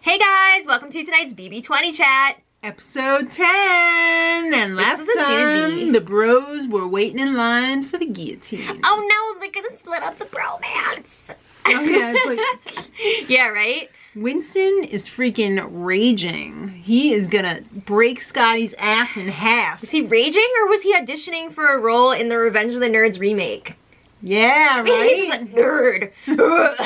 Hey guys, welcome to tonight's BB20 chat. Episode 10, and last time doozy. the bros were waiting in line for the guillotine. Oh no, they're gonna split up the bromance. Oh yeah, it's like Yeah, right? Winston is freaking raging. He is gonna break Scotty's ass in half. Was he raging or was he auditioning for a role in the Revenge of the Nerds remake? Yeah, He's right? just a nerd. What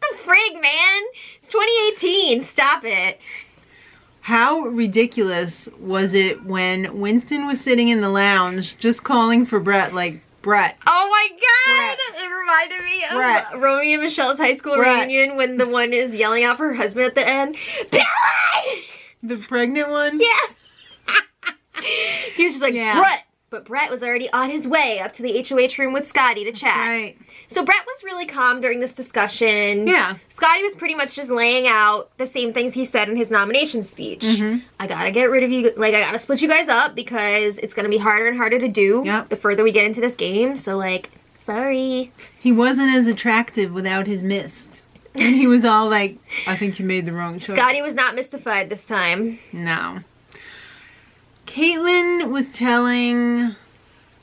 the frig, man? It's 2018, stop it. How ridiculous was it when Winston was sitting in the lounge just calling for Brett, like, Brett. Oh my god! Brett. It reminded me of Brett. Romeo and Michelle's high school Brett. reunion when the one is yelling out for her husband at the end. Billy! The pregnant one? Yeah. He was just like, Yeah. Brett. But Brett was already on his way up to the HOH room with Scotty to chat. Right. So Brett was really calm during this discussion. Yeah. Scotty was pretty much just laying out the same things he said in his nomination speech. Mhm. I gotta get rid of you, like I gotta split you guys up because it's gonna be harder and harder to do Yep. the further we get into this game. So like, sorry. He wasn't as attractive without his mist. And he was all like, I think you made the wrong choice. Scotty was not mystified this time. No. Caitlin was telling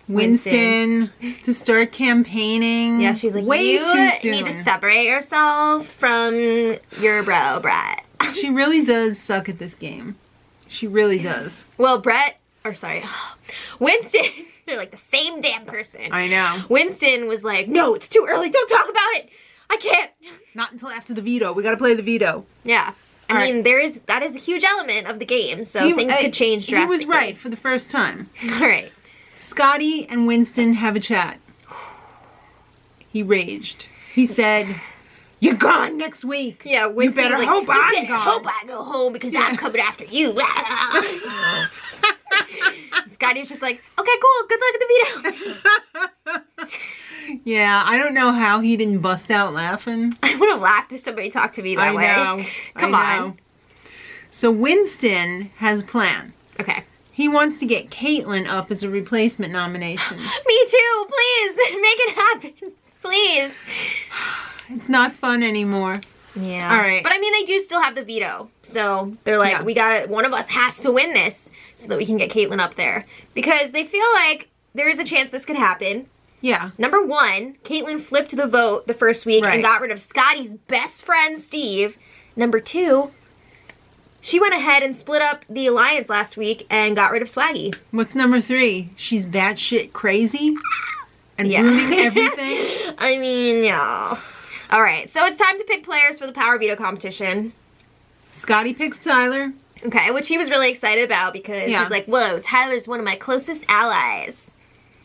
Winston to start campaigning. Yeah, she's like, way you too soon. need to separate yourself from your bro, Brett. She really does suck at this game. She really does. Well, Winston, they're like the same damn person. I know. Winston was like, no, it's too early. Don't talk about it. I can't. Not until after the veto. We gotta play the veto. Yeah. All I mean, that is a huge element of the game, so things could change drastically. He was right for the first time. All right. Scotty and Winston have a chat. He raged. He said, "You're gone next week. Yeah, You Winston's better like, hope I'm you better gone." hope I go home because I'm coming after you. Scotty was just like, okay, cool. Good luck at the veto. Yeah, I don't know how he didn't bust out laughing. I would have laughed if somebody talked to me that way. know. Come I know. on. So Winston has a plan. Okay. He wants to get Caitlin up as a replacement nomination. Me too. Please make it happen. Please. It's not fun anymore. Yeah. All right. But I mean, they do still have the veto. So they're like, Yeah. one of us has to win this so that we can get Caitlin up there. Because they feel like there is a chance this could happen. Yeah. Number one, Caitlin flipped the vote the first week Right. and got rid of Scotty's best friend, Steve. Number two, she went ahead and split up the alliance last week and got rid of Swaggy. What's number 3? She's batshit crazy and Yeah. ruining everything. I mean, yeah. All right, so it's time to pick players for the Power Veto competition. Scotty picks Tyler. Okay, which he was really excited about because Yeah. he's like, whoa, Tyler's one of my closest allies.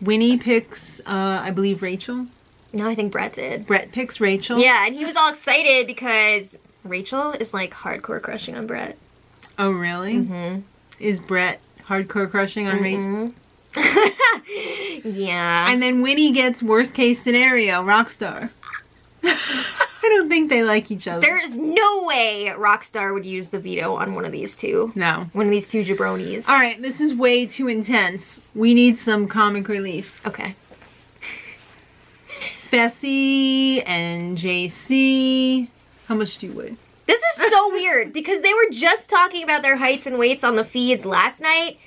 Winnie picks, I believe, Rachel. No, I think Brett did. Brett picks Rachel. Yeah, and he was all excited because Rachel is like hardcore crushing on Brett. Oh, really? Mm-hmm. Is Brett hardcore crushing on Rachel? Yeah. And then Winnie gets worst case scenario, Rockstar. I don't think they like each other. There is no way Rockstar would use the veto on one of these two. No. One of these two jabronis. All right, this is way too intense. We need some comic relief. Okay. Bessie and JC. How much do you weigh? This is so weird because they were just talking about their heights and weights on the feeds last night,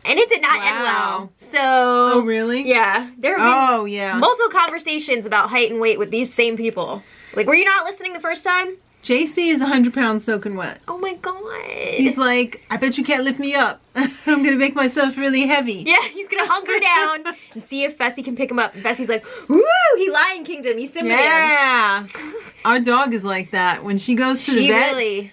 and it did not end Wow. well. So. Oh, really? Yeah. There have been Oh, yeah. multiple conversations about height and weight with these same people. Like, were you not listening the first time? JC is 100 pounds soaking wet. Oh my god. He's like, I bet you can't lift me up. I'm gonna make myself really heavy. Yeah, he's gonna hunker down and see if Bessie can pick him up. And Bessie's like, woo, he Lion Kinged him. He Simba him. Yeah. Our dog is like that. When she goes to the vet, Really,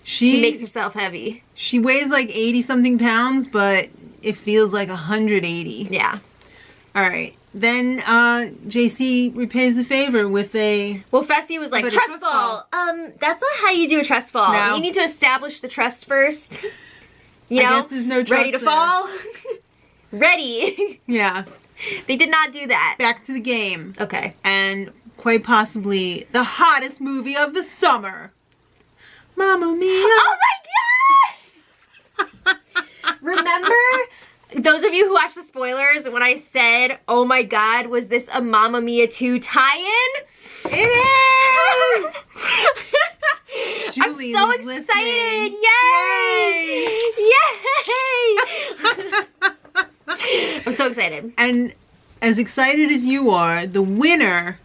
she she makes herself heavy. She weighs like 80 something pounds, but it feels like 180. Yeah. All right. Then JC repays the favor with a... Well, Fessy was like, But a trust trust fall. That's not how you do a trust fall. No. You need to establish the trust first. You know? I guess there's no trust ready to there. fall? Ready. Yeah. They did not do that. Back to the game. Okay. And quite possibly the hottest movie of the summer. Mamma Mia. Oh my god! Remember, those of you who watched the spoilers, when I said, oh my god, was this a Mamma Mia 2 tie-in? It is! Julie I'm so was excited! listening. Yay! I'm so excited. And as excited as you are, the winner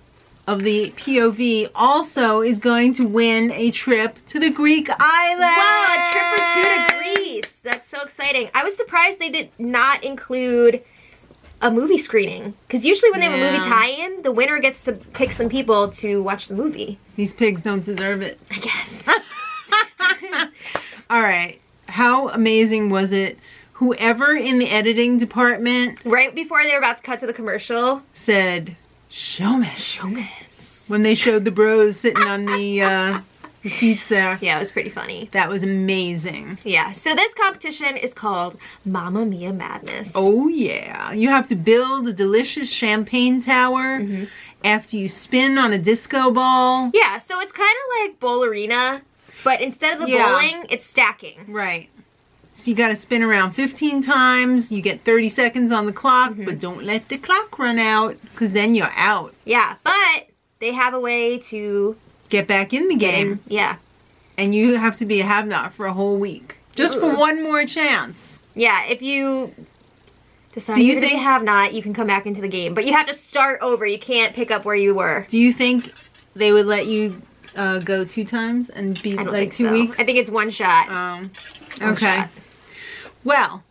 of the POV also is going to win a trip to the Greek island. Wow, a trip or two to Greece. That's so exciting. I was surprised they did not include a movie screening. Because usually when they have a movie Yeah. tie-in, the winner gets to pick some people to watch the movie. These pigs don't deserve it. I guess. All right. How amazing was it? Whoever in the editing department Right before they were about to cut to the commercial. said, "Showman." Showman. When they showed the bros sitting on the seats there. Yeah, it was pretty funny. That was amazing. Yeah, so this competition is called Mamma Mia Madness. Oh yeah. You have to build a delicious champagne tower after you spin on a disco ball. Yeah, so it's kind of like Bowlerina, but instead of the Yeah. bowling, it's stacking. Right. So you got to spin around 15 times. You get 30 seconds on the clock, but don't let the clock run out because then you're out. Yeah, but they have a way to Get back in the get game. in. Yeah. And you have to be a have-not for a whole week. Just for Ugh. one more chance. Yeah, if you decide Do you you're going to think- have not, you can come back into the game. But you have to start over. You can't pick up where you were. Do you think they would let you go 2 times and be I don't like think 2 so. weeks? I think it's one shot. One Okay. shot. Well,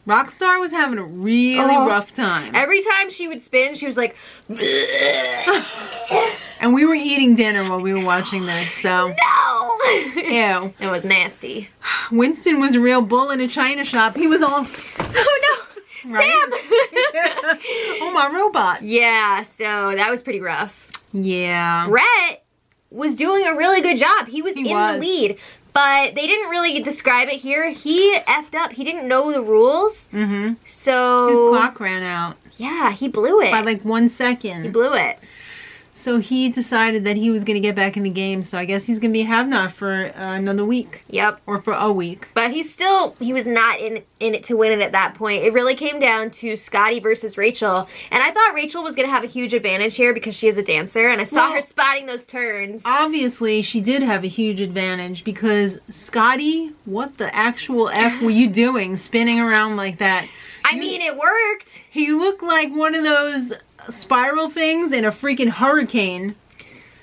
Rockstar was having a really Oh. rough time. Every time she would spin, she was like, And we were eating dinner while we were watching this, so no! ew. It was nasty. Winston was a real bull in a china shop. He was all, Oh no! Right? Sam! oh my robot. Yeah, so that was pretty rough. Yeah. Brett was doing a really good job. He was in the lead. But they didn't really describe it here. He effed up. He didn't know the rules. Mm-hmm. So... His clock ran out Yeah, he blew it. by like 1 second. He blew it. So he decided that he was going to get back in the game. So I guess he's going to be a have-not for another week. Yep. Or for a week. But he was not in it to win it at that point. It really came down to Scotty versus Rachel. And I thought Rachel was going to have a huge advantage here because she is a dancer. And I saw her spotting those turns. Obviously, she did have a huge advantage because Scotty, what the actual F were you doing spinning around like that? I mean, it worked. He looked like one of those spiral things in a freaking hurricane.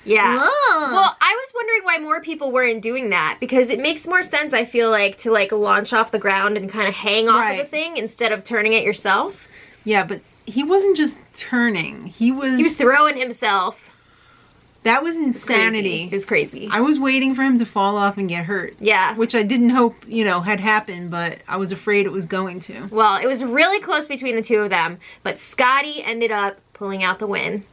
Yeah. Ugh. Well, I was wondering why more people weren't doing that because it makes more sense, I feel like, to like launch off the ground and kind of hang off of the thing instead of turning it yourself. Yeah, but he wasn't just turning. He was throwing himself. That was insanity. It was crazy. I was waiting for him to fall off and get hurt. Yeah. Which I didn't hope, had happened, but I was afraid it was going to. Well, it was really close between the two of them, but Scotty ended up pulling out the win.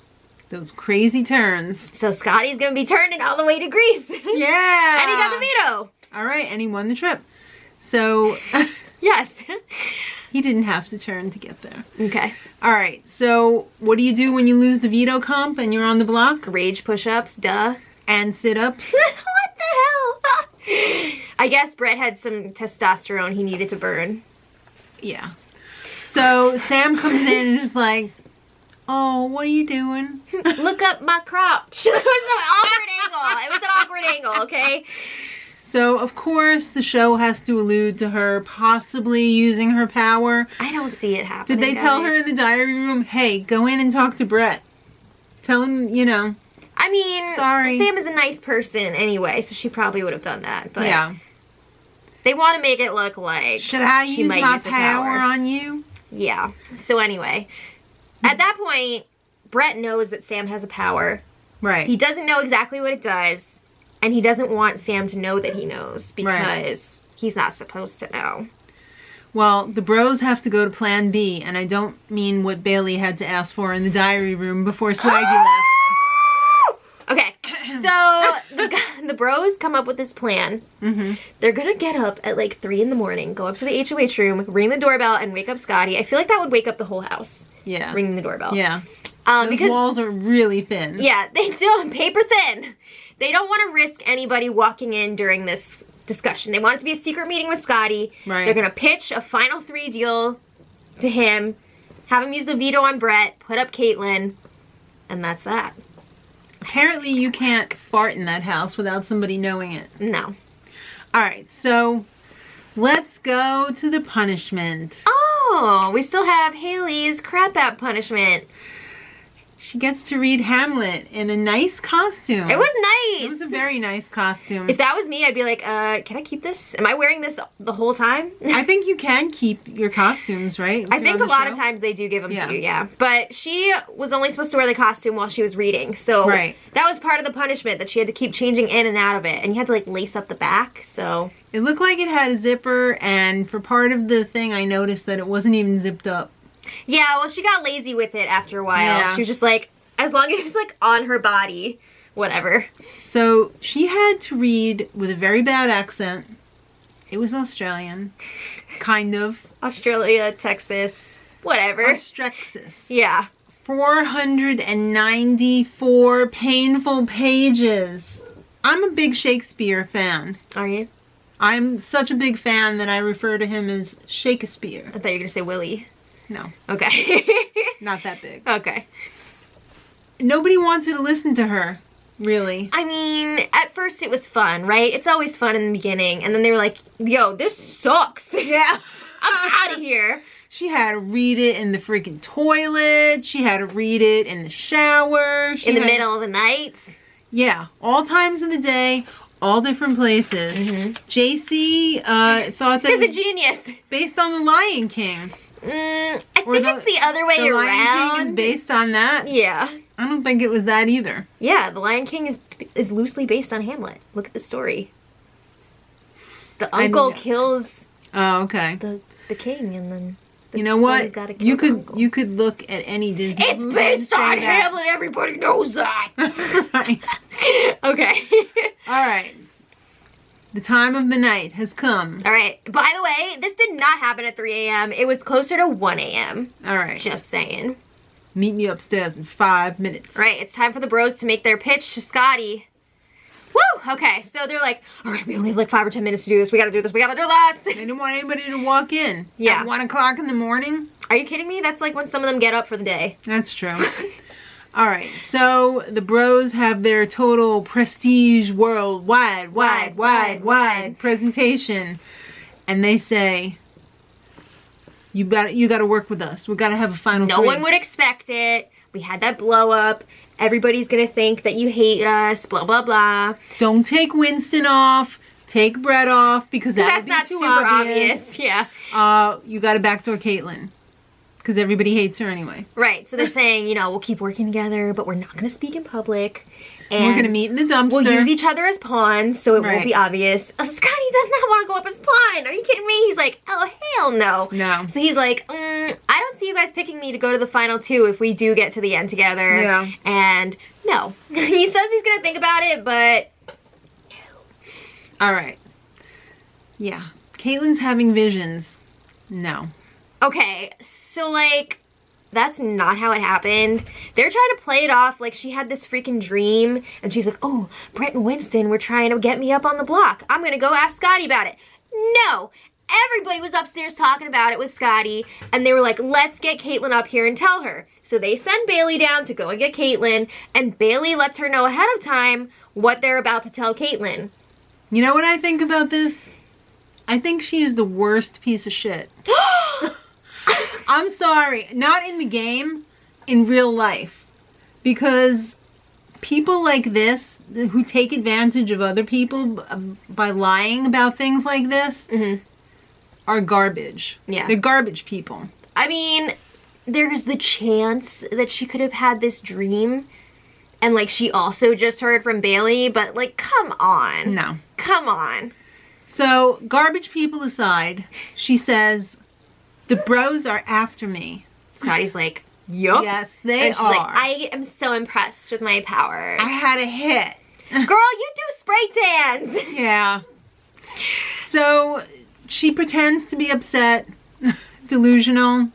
Those crazy turns. So Scotty's going to be turning all the way to Greece. Yeah. And he got the veto. All right, and he won the trip. So Yes. he didn't have to turn to get there. Okay. All right, so what do you do when you lose the veto comp and you're on the block? Rage push-ups, duh. And sit-ups? What the hell? I guess Brett had some testosterone he needed to burn. Yeah. So Sam comes in and is like, oh, what are you doing? Look up my crotch. It was an awkward angle. It was an awkward angle, okay? So, of course, the show has to allude to her possibly using her power. I don't see it happening. Did they tell her in the diary room, hey, go in and talk to Brett? Tell him, I mean, Sorry. Sam is a nice person anyway, so she probably would have done that. But yeah. they want to make it look like Should I she use might my use her power on you? Yeah. So anyway, at that point, Brett knows that Sam has a power. Right. He doesn't know exactly what it does, and he doesn't want Sam to know that he knows because he's not supposed to know. Well, the bros have to go to Plan B, and I don't mean what Bailey had to ask for in the diary room before Swaggy left. Okay, so the bros come up with this plan. Mm-hmm. They're gonna get up at like 3 in the morning, go up to the HOH room, ring the doorbell, and wake up Scotty. I feel like that would wake up the whole house. Yeah. Ringing the doorbell. Yeah. Those Because walls are really thin. yeah, they do paper thin. They don't want to risk anybody walking in during this discussion. They want it to be a secret meeting with Scotty. Right. They're gonna pitch a final 3 deal to him, have him use the veto on Brett, put up Caitlyn, and that's that. Apparently you can't fart in that house without somebody knowing it. No. Alright, so let's go to the punishment. Oh, we still have Haley's crap app punishment. She gets to read Hamlet in a nice costume. It was nice. It was a very nice costume. If that was me, I'd be like, can I keep this? Am I wearing this the whole time? I think you can keep your costumes, right? I think a lot of times they do give them to you, yeah. But she was only supposed to wear the costume while she was reading, so that was part of the punishment, that she had to keep changing in and out of it, and you had to like lace up the back, so. It looked like it had a zipper, and for part of the thing I noticed that it wasn't even zipped up. Yeah, well, she got lazy with it after a while. Yeah. She was just like, as long as it was like on her body, whatever. So she had to read with a very bad accent. It was Australian. Kind of. Australia, Texas, whatever. Austrexis. Yeah. 494 painful pages. I'm a big Shakespeare fan. Are you? I'm such a big fan that I refer to him as Shakespeare. I thought you were going to say Willie. No. Okay. Not that big. Okay. Nobody wanted to listen to her, really. I mean, at first it was fun, right? It's always fun in the beginning. And then they were like, yo, this sucks. Yeah. I'm out of here. She had to read it in the freaking toilet. She had to read it in the shower. In the middle of the night. Yeah. All times of the day. All different places. JC thought that... He's a genius. Based on The Lion King. I think it's the other way around. The around. Lion King is based on that? Yeah. I don't think it was that either. Yeah, The Lion King is loosely based on Hamlet. Look at the story. The uncle kills okay. the king, and then you know what? You could look at any Disney It's movie based on and say that. Hamlet. Everybody knows that. Right. Okay. All right. The time of the night has come. All right. By the way, this did not happen at 3 a.m. It was closer to 1 a.m. All right. Just saying. Meet me upstairs in 5 minutes. All right. It's time for the bros to make their pitch to Scotty. Woo! Okay. So they're like, all right, we only have like 5 or 10 minutes to do this. We got to do this. We got to do this. They didn't want anybody to walk in. Yeah. At 1 o'clock in the morning. Are you kidding me? That's like when some of them get up for the day. That's true. All right, so the bros have their total prestige worldwide wide presentation, and they say, "You got to work with us. We got to have a final." No one would expect it. We had that blow up. Everybody's gonna think that you hate us. Blah blah blah. Don't take Winston off. Take Brett off because that would be not too super obvious. Yeah. You got to backdoor Caitlyn. Because everybody hates her anyway. Right, so they're saying, you know, we'll keep working together, but we're not going to speak in public. And we're going to meet in the dumpster. We'll use each other as pawns, so it won't be obvious. Scotty does not want to go up as pawn. Are you kidding me? He's like, oh, hell no. No. So he's like, I don't see you guys picking me to go to the final 2 if we do get to the end together. Yeah. And no. He says he's going to think about it, but no. All right. Yeah. Caitlyn's having visions. No. Okay, so like, that's not how it happened. They're trying to play it off like she had this freaking dream, and she's like, oh, Brett and Winston were trying to get me up on the block. I'm gonna go ask Scotty about it. No! Everybody was upstairs talking about it with Scotty, and they were like, let's get Caitlyn up here and tell her. So they send Bailey down to go and get Caitlyn, and Bailey lets her know ahead of time what they're about to tell Caitlyn. You know what I think about this? I think she is the worst piece of shit. I'm sorry, not in the game, in real life. Because people like this, who take advantage of other people by lying about things like this, are garbage. Yeah. They're garbage people. I mean, there's the chance that she could have had this dream, and like she also just heard from Bailey, but like, come on. No. Come on. So, garbage people aside, she says, the bros are after me. Scotty's like, yup. Yes, they and she's are. like, I am so impressed with my powers. I had a hit. Girl, you do spray tans. Yeah. So, she pretends to be upset, delusional.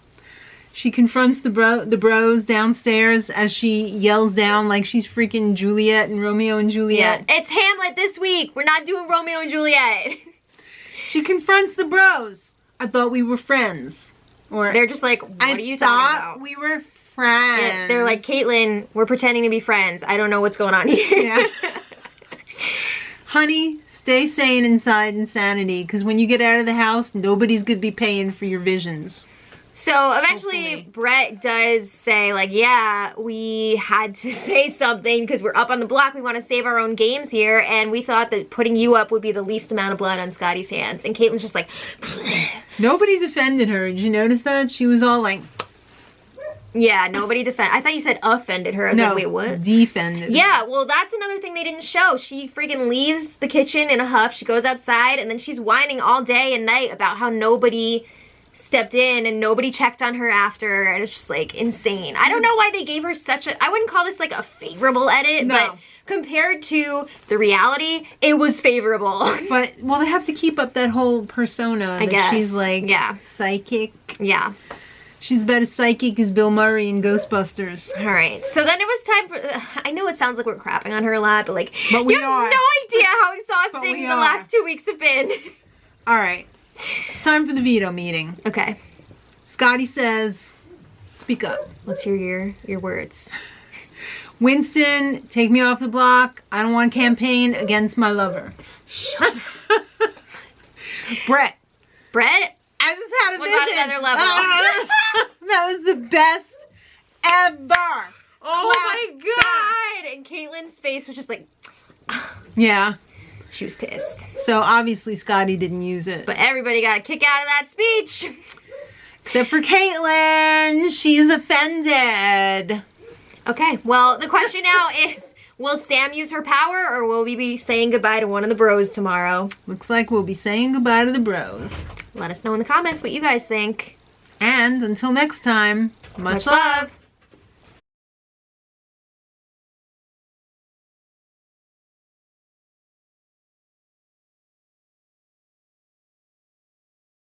She confronts the bros downstairs as she yells down like she's freaking Juliet and Romeo and Juliet. Yeah, it's Hamlet this week. We're not doing Romeo and Juliet. She confronts the bros. I thought we were friends. Or they're just like, what are you talking about? We were friends. Yeah, they're like, Caitlyn, we're pretending to be friends. I don't know what's going on here. Yeah. Honey, stay sane inside insanity, because when you get out of the house, nobody's going to be paying for your visions. So eventually Hopefully. Brett does say, like, yeah, we had to say something because we're up on the block. We want to save our own games here. And we thought that putting you up would be the least amount of blood on Scotty's hands. And Caitlyn's just like, bleh. Nobody's offended her. Did you notice that? She was all like, Yeah, nobody I thought you said offended her. I was no, like, wait, what? defended. Yeah, well, that's another thing they didn't show. She freaking leaves the kitchen in a huff. She goes outside, and then she's whining all day and night about how nobody stepped in and nobody checked on her after, and it's just, like, insane. I don't know why they gave her such a... I wouldn't call this, like, a favorable edit, No. but compared to the reality, it was favorable. But, well, they have to keep up that whole persona. I guess. She's, like, Yeah. psychic. Yeah. She's about as psychic as Bill Murray in Ghostbusters. All right. So then it was time for... I know it sounds like we're crapping on her a lot, but, like, But we you have are. no idea how But exhausting we the are. last 2 weeks have been. All right. It's time for the veto meeting. Okay. Scotty says, speak up. Let's hear your words. Winston, take me off the block. I don't want to campaign against my lover. Shut Brett, Brett? I just had a Was on vision. another level. That was the best ever. Oh Clap my god! And Caitlin's face was just like, Yeah. she was pissed. So obviously Scotty didn't use it. But everybody got a kick out of that speech. Except for Caitlyn. She's offended. Okay, well, the question now is, will Sam use her power, or will we be saying goodbye to one of the bros tomorrow? Looks like we'll be saying goodbye to the bros. Let us know in the comments what you guys think. And until next time, much Much love. love.